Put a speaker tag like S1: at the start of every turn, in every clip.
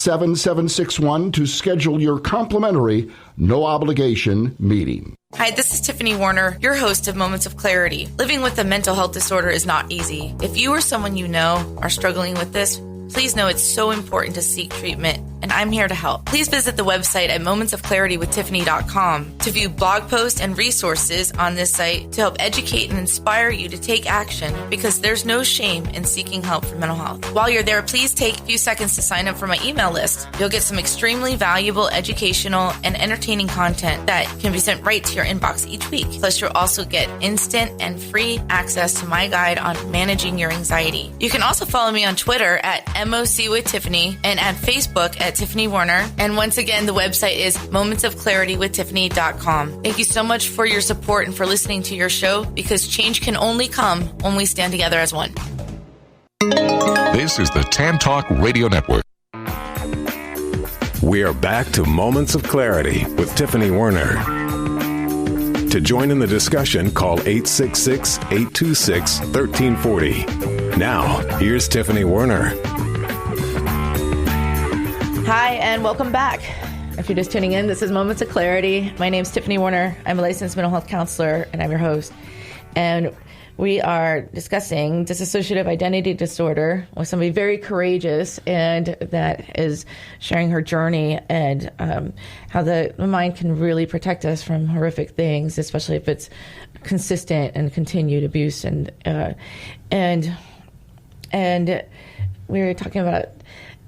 S1: 7761 to schedule your complimentary, no-obligation meeting.
S2: Hi, this is Tiffany Warner, your host of Moments of Clarity. Living with a mental health disorder is not easy. If you or someone you know are struggling with this, please know it's so important to seek treatment, and I'm here to help. Please visit the website at momentsofclaritywithtiffany.com to view blog posts and resources on this site to help educate and inspire you to take action, because there's no shame in seeking help for mental health. While you're there, please take a few seconds to sign up for my email list. You'll get some extremely valuable educational and entertaining content that can be sent right to your inbox each week. Plus, you'll also get instant and free access to my guide on managing your anxiety. You can also follow me on Twitter at MOC with Tiffany and at Facebook at Tiffany Warner. And once again, the website is momentsofclaritywithtiffany.com. Thank you so much for your support and for listening to your show, because change can only come when we stand together as one.
S3: This is the Tan Talk Radio Network.
S4: We are back to Moments of Clarity with Tiffany Warner. To join in the discussion, call 866-826-1340. Now, here's Tiffany Warner.
S2: Hi, and welcome back. If you're just tuning in, this is Moments of Clarity. My name's Tiffany Warner. I'm a licensed mental health counselor, and I'm your host. And we are discussing dissociative identity disorder with somebody very courageous, and that is sharing her journey and how the mind can really protect us from horrific things, especially if it's consistent and continued abuse. And we were talking about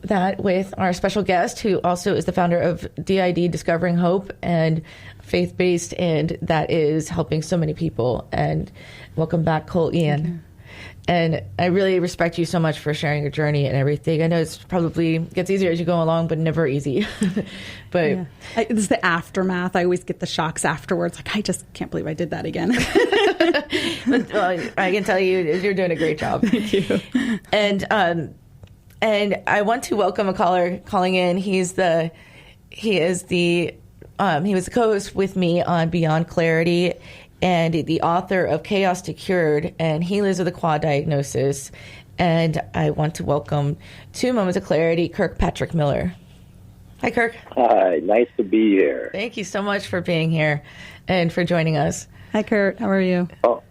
S2: that with our special guest, who also is the founder of DID, Discovering Hope, and faith-based, and that is helping so many people. And welcome back, Cole Ian. And I really respect you so much for sharing your journey and everything. I know it's probably gets easier as you go along, but never easy. But
S5: yeah. It's the aftermath. I always get the shocks afterwards. Like, I just can't believe I did that again.
S2: But, I can tell you, you're doing a great job.
S5: Thank you.
S2: And I want to welcome a caller calling in. He was the co-host with me on Beyond Clarity, and the author of Chaos to Cured, and he lives with a quad diagnosis. And I want to welcome to Moments of Clarity, Kirk Patrick Miller. Hi, Kirk.
S6: Hi, nice to be here.
S2: Thank you so much for being here and for joining us.
S5: Hi, Kurt. How are you?
S6: Oh,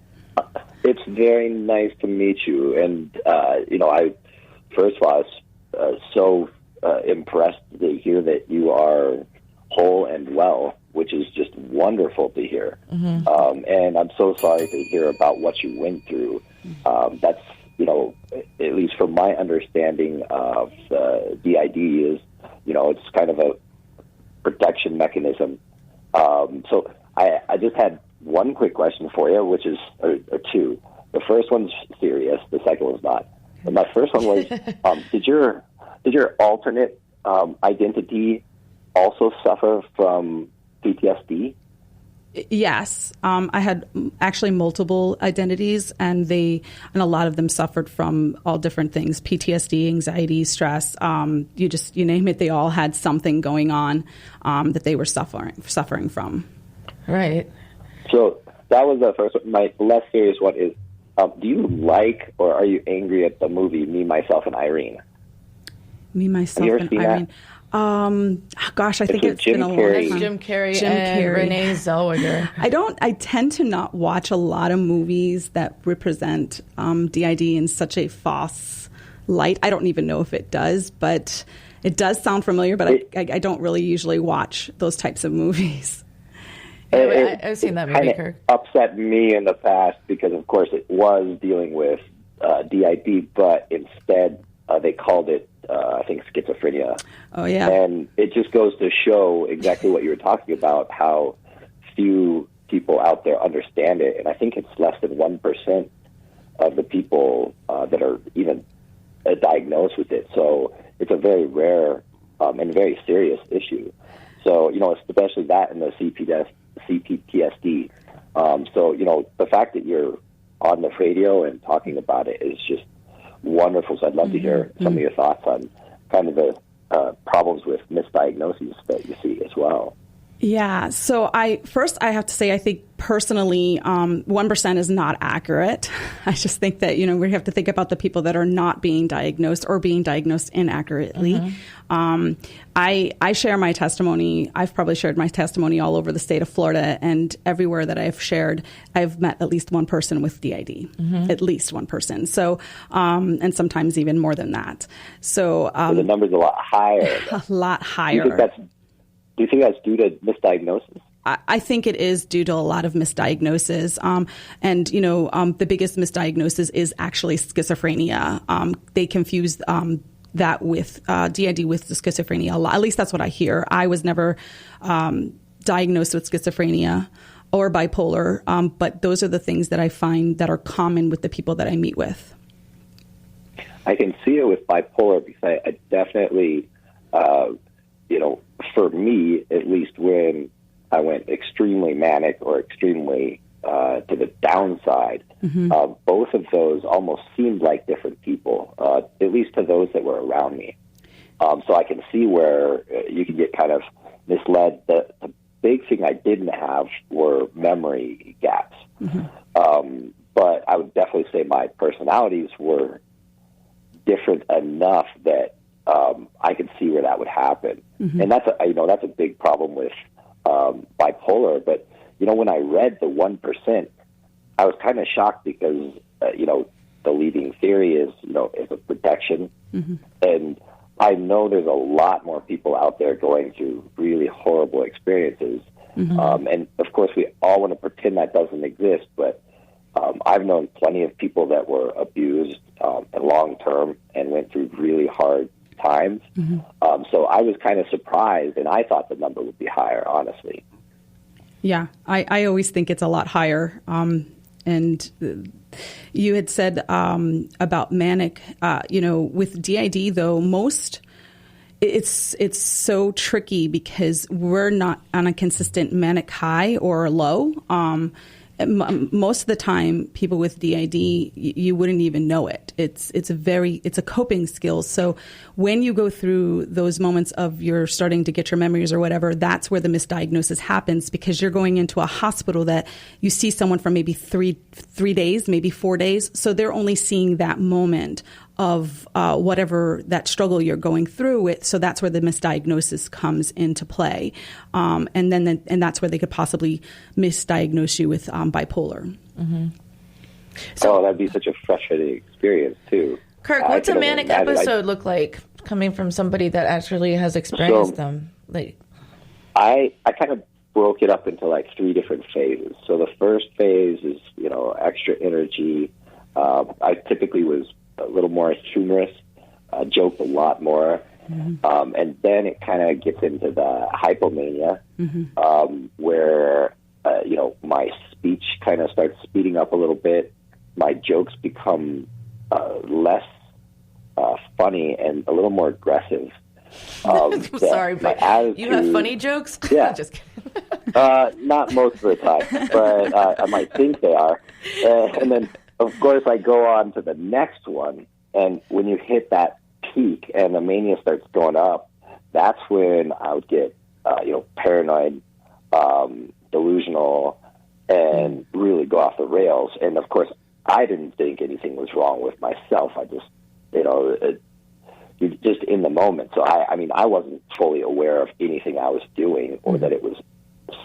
S6: it's very nice to meet you. And, first of all, I was so impressed to hear that you are whole and well, which is just wonderful to hear. Mm-hmm. And I'm so sorry to hear about what you went through. That's, at least from my understanding of DID is, it's kind of a protection mechanism. So I just had one quick question for you, which is, or two. The first one's serious. The second one's not. And my first one was, did your alternate identity also suffer from PTSD?
S5: Yes. I had actually multiple identities, and a lot of them suffered from all different things: PTSD, anxiety, stress. You name it, they all had something going on that they were suffering from.
S2: Right.
S6: So that was the first one. My less serious one is, do you like or are you angry at the movie Me, Myself, and Irene?
S5: Me, Myself, and Irene. Gosh, I think it's been a long time.
S2: Jim Carrey and Renee Zellweger.
S5: I tend to not watch a lot of movies that represent DID in such a false light. I don't even know if it does, but it does sound familiar, but I don't really usually watch those types of movies.
S2: I've seen that movie, Kirk.
S6: Upset me in the past because, of course, it was dealing with DID, but instead they called it, I think, schizophrenia.
S5: Oh, yeah.
S6: And it just goes to show exactly what you were talking about, how few people out there understand it. And I think it's less than 1% of the people that are even diagnosed with it. So it's a very rare and very serious issue. So, especially that and the CPTSD. So, the fact that you're on the radio and talking about it is just wonderful. So I'd love to hear some of your thoughts on kind of the problems with misdiagnoses that you see as well.
S5: Yeah. So I have to say, I think personally, 1% is not accurate. I just think that, we have to think about the people that are not being diagnosed or being diagnosed inaccurately. I share my testimony. I've probably shared my testimony all over the state of Florida, and everywhere that I've shared, I've met at least one person with DID, at least one person. So, and sometimes even more than that. So,
S6: the number's a lot higher.
S5: A lot higher.
S6: Do you think that's due to misdiagnosis?
S5: I think it is due to a lot of misdiagnosis. And the biggest misdiagnosis is actually schizophrenia. They confuse that with DID with schizophrenia a lot. At least that's what I hear. I was never diagnosed with schizophrenia or bipolar, but those are the things that I find that are common with the people that I meet with.
S6: I can see it with bipolar because I definitely, for me, at least when I went extremely manic or extremely to the downside, both of those almost seemed like different people, at least to those that were around me. So I can see where you can get kind of misled. The big thing I didn't have were memory gaps. But I would definitely say my personalities were different enough that I could see where that would happen. And that's a big problem with bipolar. But, when I read the 1%, I was kind of shocked because, the leading theory is, is a protection. And I know there's a lot more people out there going through really horrible experiences. And, of course, we all want to pretend that doesn't exist. But I've known plenty of people that were abused long-term and went through really hard times. So I was kind of surprised, and I thought the number would be higher, honestly.
S5: Yeah, I always think it's a lot higher. And you had said about manic, with DID, though, it's so tricky because we're not on a consistent manic high or low. Most of the time, people with DID, you wouldn't even know it. It's a coping skill. So when you go through those moments of you're starting to get your memories or whatever, that's where the misdiagnosis happens, because you're going into a hospital that you see someone for maybe three days, maybe 4 days. So they're only seeing that moment of whatever that struggle you're going through with. So that's where the misdiagnosis comes into play. And that's where they could possibly misdiagnose you with bipolar.
S6: So that'd be such a frustrating experience, too.
S2: Kirk, what's a manic episode look like coming from somebody that actually has experienced them?
S6: I kind of broke it up into like 3 different phases. So the first phase is, extra energy. I typically was a little more humorous, joked a lot more. And then it kind of gets into the hypomania, where, my speech kind of starts speeding up a little bit. My jokes become less funny and a little more aggressive.
S2: Sorry, but you have funny jokes?
S6: Yeah.
S2: Just kidding.
S6: Not most of the time, but I might think they are. And then, of course, I go on to the next one, and when you hit that peak and the mania starts going up, that's when I would get, paranoid, delusional, and really go off the rails. And, of course, I didn't think anything was wrong with myself. I just, you're just in the moment. So, I wasn't fully aware of anything I was doing, or that it was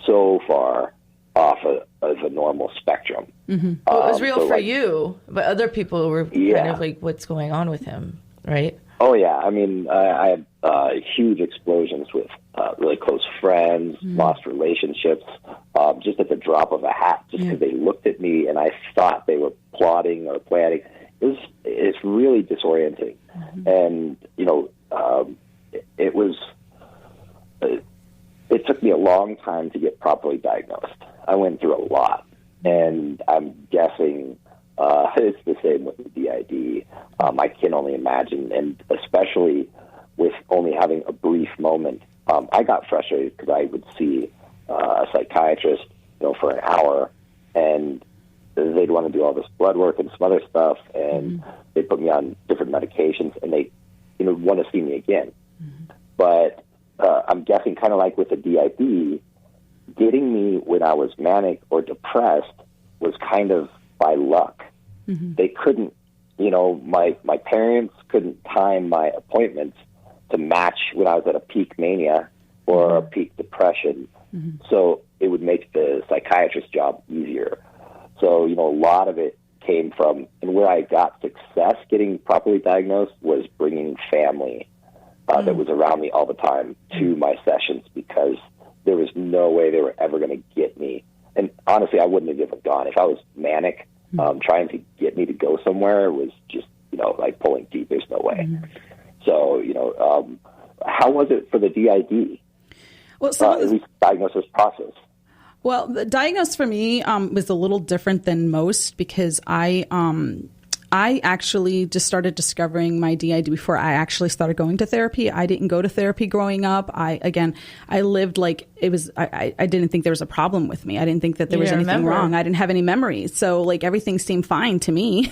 S6: so far off of a normal spectrum.
S2: Well, it was real for you, but other people were kind of like, what's going on with him, right?
S6: Oh, yeah. I had huge explosions with really close friends, lost relationships, just at the drop of a hat, just because they looked at me and I thought they were plotting or planning. It's really disorienting. And, it took me a long time to get properly diagnosed. I went through a lot, and I'm guessing it's the same with the DID. I can only imagine, and especially with only having a brief moment. I got frustrated because I would see a psychiatrist, for an hour, and they'd want to do all this blood work and some other stuff, and they'd put me on different medications, and they, want to see me again. But I'm guessing, kind of like with the DID, getting me when I was manic or depressed was kind of by luck. They couldn't, my parents couldn't time my appointments to match when I was at a peak mania or a peak depression. So it would make the psychiatrist's job easier. So, a lot of it came from, and where I got success getting properly diagnosed was bringing family that was around me all the time to my sessions, because there was no way they were ever going to get me. And honestly, I wouldn't have even gone. If I was manic, trying to get me to go somewhere was just, like pulling teeth. There's no way. So, how was it for the DID?
S5: Well,
S6: at least diagnosis process.
S5: Well, the diagnosis for me was a little different than most, because I actually just started discovering my DID before I actually started going to therapy. I didn't go to therapy growing up. I lived like it was, I didn't think there was a problem with me. I didn't think that there was anything wrong. I didn't have any memories. So like everything seemed fine to me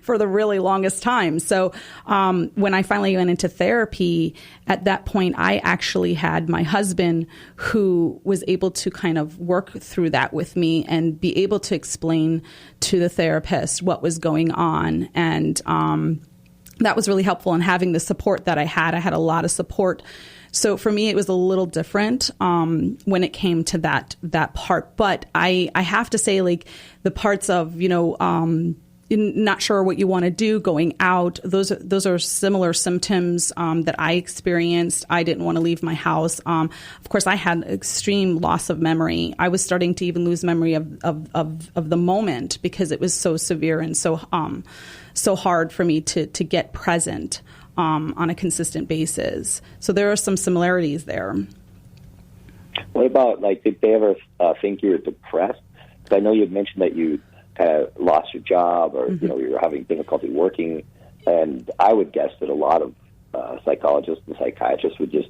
S5: for the really longest time. So when I finally went into therapy, at that point, I actually had my husband who was able to kind of work through that with me and be able to explain to the therapist what was going on. And that was really helpful in having the support that I had. I had a lot of support. So for me, it was a little different when it came to that part. But I have to say, like, the parts of, not sure what you want to do, going out, those are similar symptoms that I experienced. I didn't want to leave my house. Of course, I had extreme loss of memory. I was starting to even lose memory of the moment, because it was so severe and so hard for me to get present on a consistent basis. So there are some similarities there.
S6: What about, like, did they ever think you were depressed? Because I know you had mentioned that you kind of lost your job, or you were having difficulty working, and I would guess that a lot of psychologists and psychiatrists would just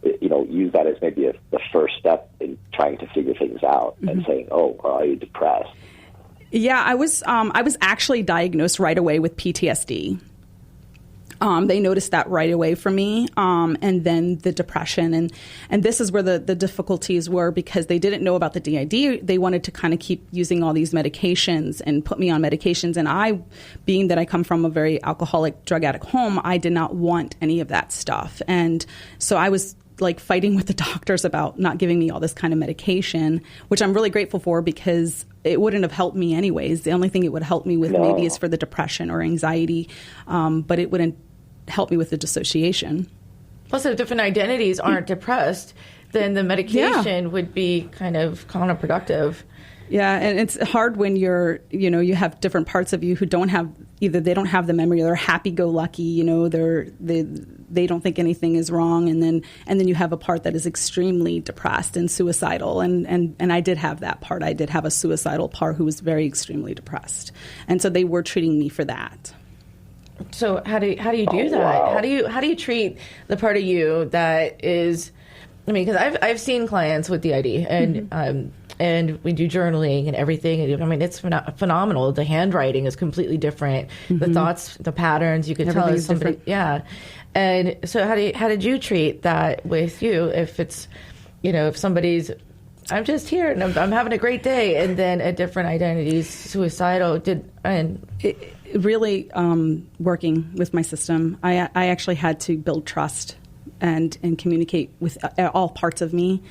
S6: use that as maybe the first step in trying to figure things out and saying, "Oh, are you depressed?"
S5: Yeah, I was actually diagnosed right away with PTSD. They noticed that right away for me, and then the depression. And this is where the difficulties were, because they didn't know about the DID. They wanted to kind of keep using all these medications and put me on medications. And I, being that I come from a very alcoholic, drug addict home, I did not want any of that stuff. And so I was like fighting with the doctors about not giving me all this kind of medication, which I'm really grateful for, because it wouldn't have helped me anyways. The only thing it would help me with maybe is for the depression or anxiety, but it wouldn't help me with the dissociation.
S2: Plus, if different identities aren't depressed, then the medication would be kind of counterproductive.
S5: Yeah, and it's hard when you have different parts of you who don't have, either they don't have the memory, or they're happy-go-lucky, they don't think anything is wrong, and then you have a part that is extremely depressed and suicidal, and I did have that part. I did have a suicidal part who was very extremely depressed, and so they were treating me for that.
S2: So how do you do that?
S6: Wow.
S2: How do you treat the part of you that is? I mean, because I've seen clients with DID, and we do journaling and everything. I mean, it's phenomenal. The handwriting is completely different. The thoughts, the patterns, you could tell is somebody. Different. Yeah. And so how did you treat that with you? If it's, if somebody's, I'm just here and I'm having a great day, and then a different identity is suicidal.
S5: Really working with my system. I actually had to build trust and communicate with all parts of me,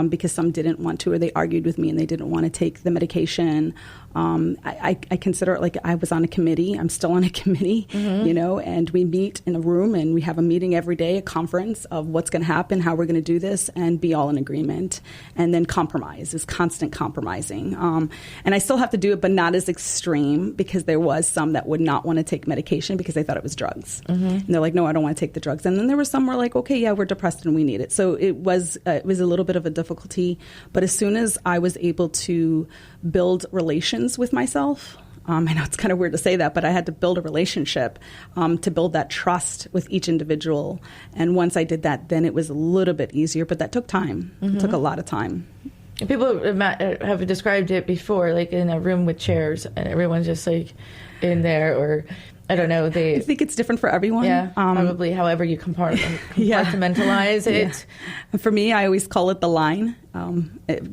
S5: because some didn't want to, or they argued with me and they didn't want to take the medication. I consider it like I was on a committee. I'm still on a committee, and we meet in a room, and we have a meeting every day, a conference of what's going to happen, how we're going to do this, and be all in agreement. And then compromise is constant compromising. And I still have to do it, but not as extreme, because there was some that would not want to take medication because they thought it was drugs. And they're like, no, I don't want to take the drugs. And then there were some who were like, okay, yeah, we're depressed and we need it. So it was a little bit of a difficulty. But as soon as I was able to build relations with myself, I know it's kind of weird to say that, but I had to build a relationship to build that trust with each individual. And once I did that, then it was a little bit easier, but that took time. It took a lot of time.
S2: People have described it before, like in a room with chairs, and everyone's just like in there, or I don't know.
S5: I think it's different for everyone.
S2: Yeah, probably however you compartmentalize it.
S5: Yeah. And for me, I always call it the line,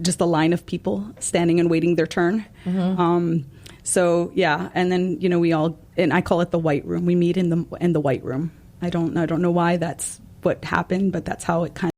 S5: just a line of people standing and waiting their turn. So yeah, and then and I call it the white room. We meet in the white room. I don't know why that's what happened, but that's how it kind